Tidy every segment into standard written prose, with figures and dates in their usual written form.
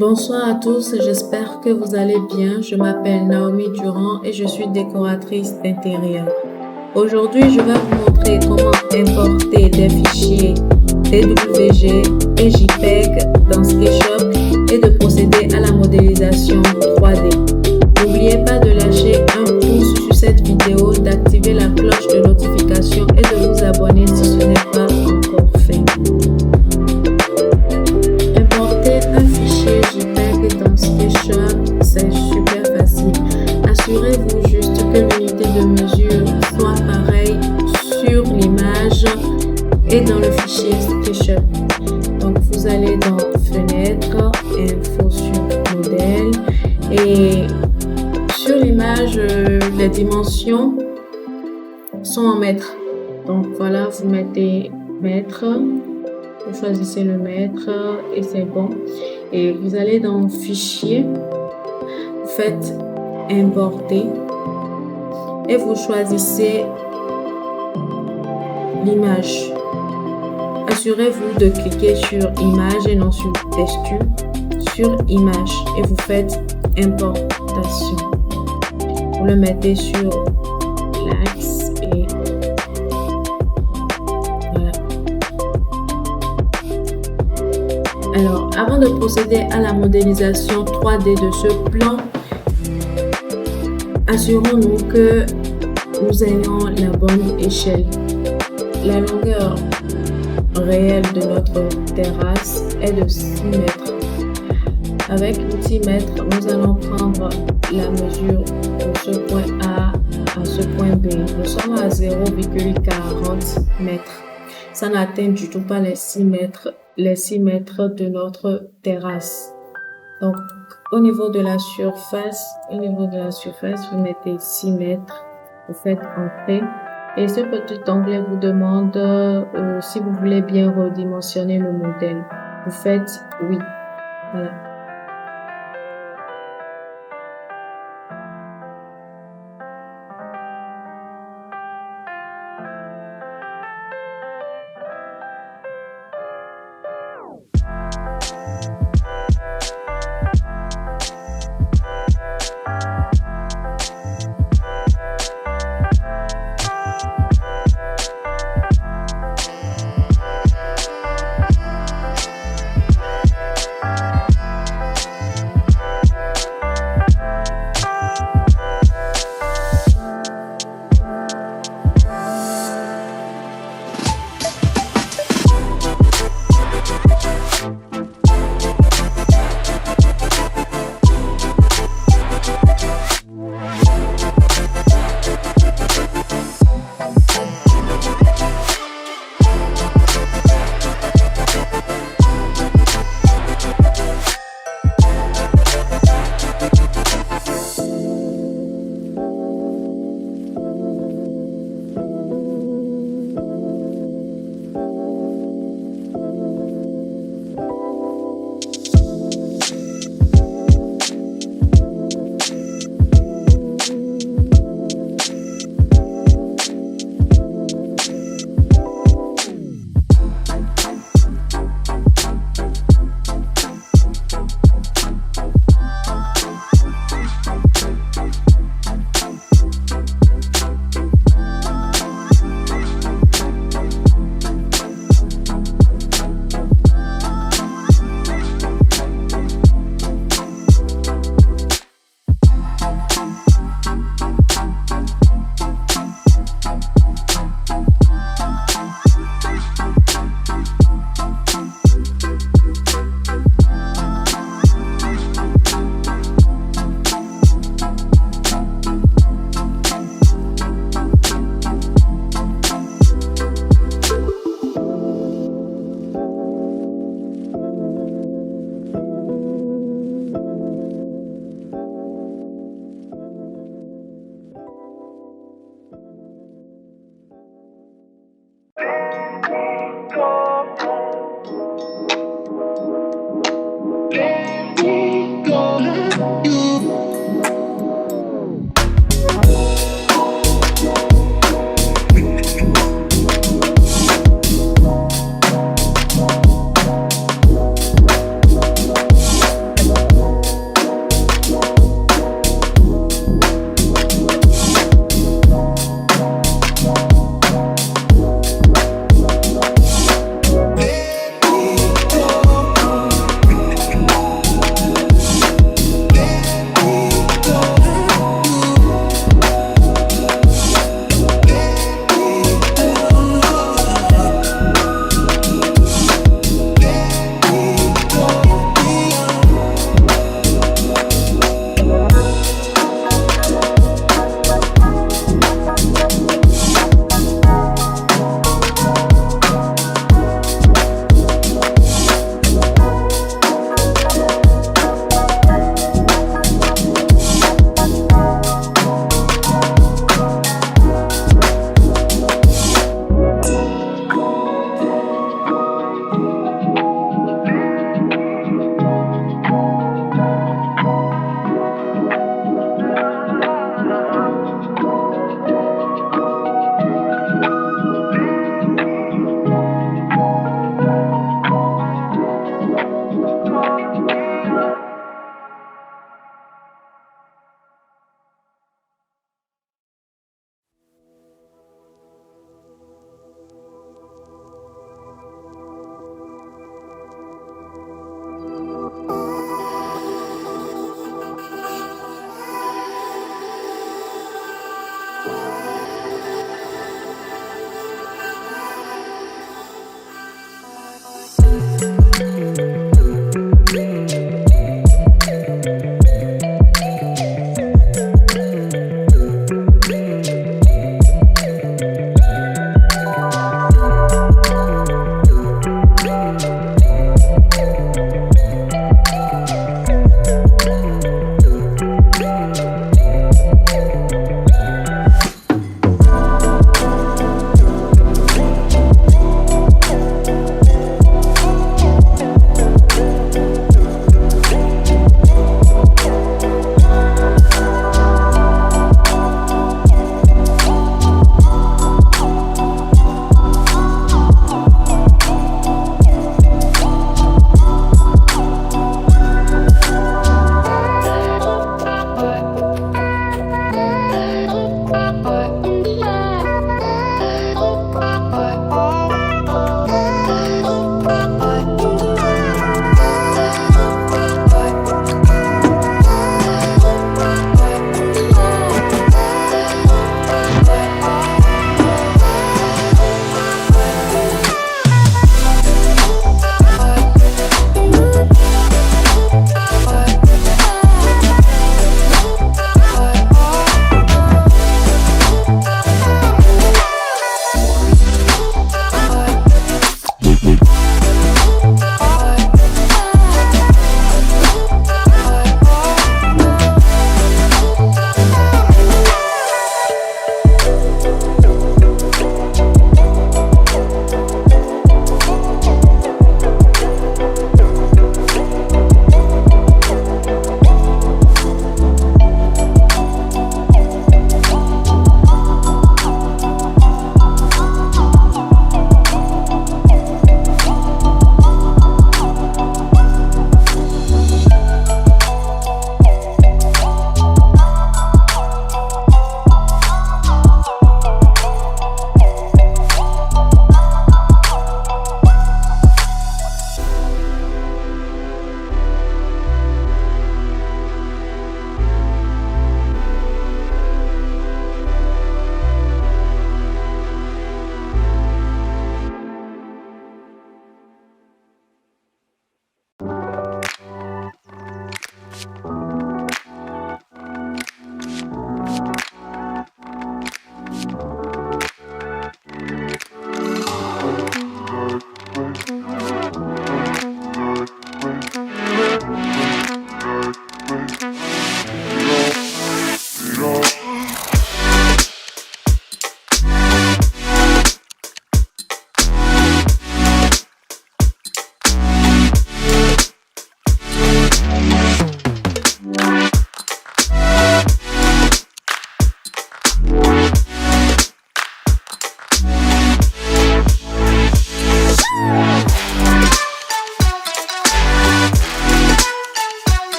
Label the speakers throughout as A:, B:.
A: Bonsoir à tous, j'espère que vous allez bien. Je m'appelle Naomi Durand et je suis décoratrice d'intérieur. Aujourd'hui, je vais vous montrer comment importer des fichiers DWG et JPEG dans SketchUp et de procéder à la modélisation 3D. N'oubliez pas de lâcher un pouce sur cette vidéo, d'activer la cloche de notification et de vous abonner si ce n'est pas encore fait. Importer un fichier JPEG dans SketchUp, c'est super facile. Assurez-vous juste que l'unité de mesure soit pareille sur l'image et dans le fichier SketchUp. Donc vous allez dans Fenêtre, Info sur Modèle et sur l'image, les dimensions sont en mètres. Donc voilà, vous mettez mètre. Vous choisissez le mètre et c'est bon. Et vous allez dans Fichier, vous faites Importer et vous choisissez l'image. Assurez-vous de cliquer sur Image et non sur Texture, sur Image et vous faites Importation. Vous le mettez sur l'axe et voilà. Alors, avant de procéder à la modélisation 3D de ce plan, assurons-nous que nous ayons la bonne échelle. La longueur réelle de notre terrasse est de 6 mètres. Avec l'outil mètre, nous allons prendre la mesure de ce point A à ce point B. Nous sommes à 0,40 mètres. Ça n'atteint du tout pas les 6 mètres de notre terrasse. Donc, au niveau de la surface, vous mettez 6 mètres. Vous faites Entrée. Et ce petit onglet vous demande si vous voulez bien redimensionner le modèle. Vous faites Oui. Voilà.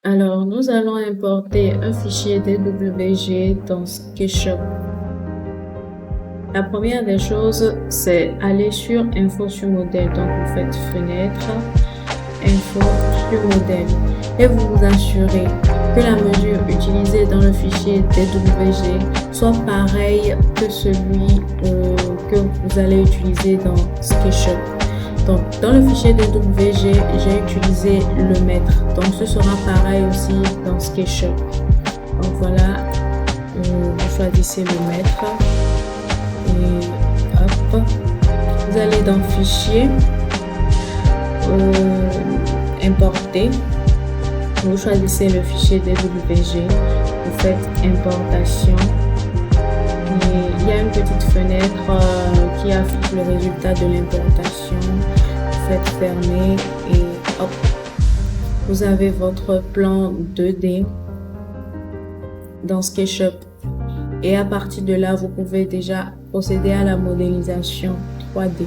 A: Alors, nous allons importer un fichier DWG dans SketchUp. La première des choses, c'est aller sur Info sur modèle. Donc, vous faites Fenêtre, Info sur modèle et vous vous assurez que la mesure utilisée dans le fichier DWG soit pareille que celui que vous allez utiliser dans SketchUp. Donc, dans le fichier DWG, j'ai utilisé le mètre. Donc, ce sera pareil aussi dans SketchUp. Donc, voilà, vous choisissez le mètre et hop, vous allez dans Fichier, Importer. Vous choisissez le fichier DWG, vous faites Importation. Et il y a une petite fenêtre qui affiche le résultat de l'importation. Vous faites Fermer et hop, vous avez votre plan 2D dans SketchUp. Et à partir de là, vous pouvez déjà procéder à la modélisation 3D.